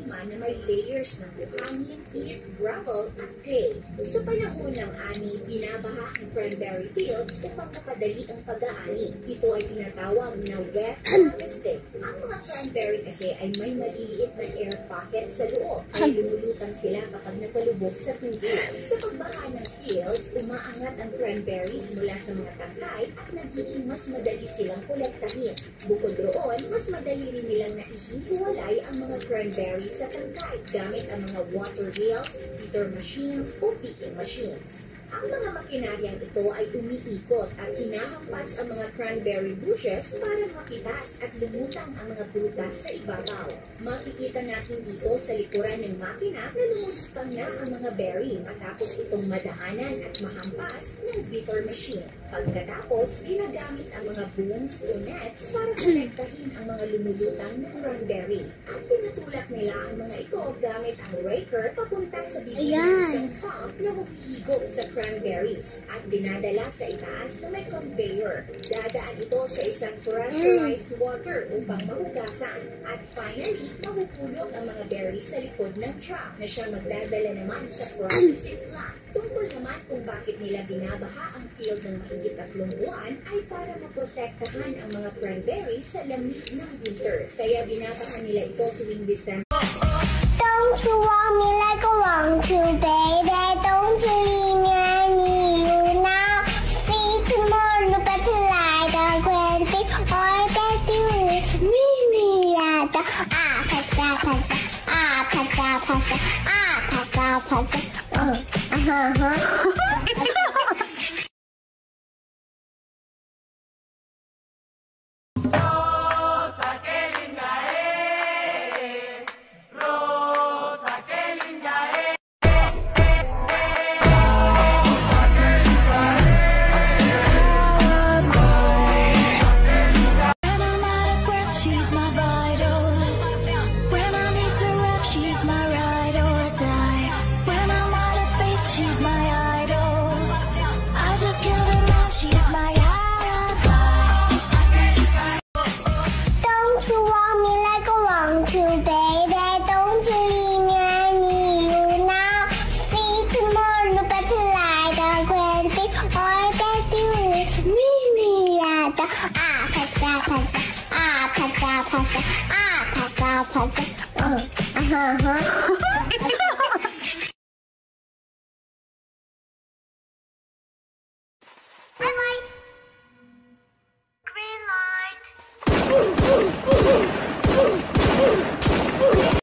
naman na may layers ng buhangin, peat, gravel at clay. Sa panahon ng ani, binabaha ang cranberry fields upang mapadali ang pag-aani. Ito ay tinatawag na wet harvesting. Ang mga cranberry kasi ay may maliliit na air pocket sa loob. Ay lumulutang sila kapag napalubog sa tubig. Sa pagbaha ng fields, umaangat ang cranberries mula sa mga tangkay at nagiging mas madali silang kolektahin. Bukod roon, mas madali rin nilang naihiwalay ang mga cranberries sa tangkay gamit ang mga water wheels, feeder machines o picking machines. Ang mga makinaryang ito ay umiikot at hinahampas ang mga cranberry bushes para mapitas at lumutang ang mga prutas sa ibabaw. Makikita natin dito sa likuran ng makina na lumutang na ang mga berry matapos itong madaanan at mahampas ng beater machine. Pagkatapos, ginagamit ang mga booms o nets para kolektahin ang mga lumulutang na cranberry. At tinutulak nila ang mga ito gamit ang raker papunta sa bibig ng isang pump na humihigop sa cranberries at dinadala sa itaas na may conveyor. Dadaan ito sa isang pressurized water upang mahugasan. At finally, mahuhulog ang mga berries sa likod ng truck na siya magdadala naman sa processing plant. Tungkol naman kung bakit nila binabaha ang field ng mahigit 3 buwan ay para maprotektahan ang mga cranberries sa lamig ng winter. Kaya binabaha nila ito tuwing December. Don't you want me like I want to, baby? Don't you leave me, I need you now. See tomorrow, better like a grandthing. All that do is meet me at the pasa, pasa.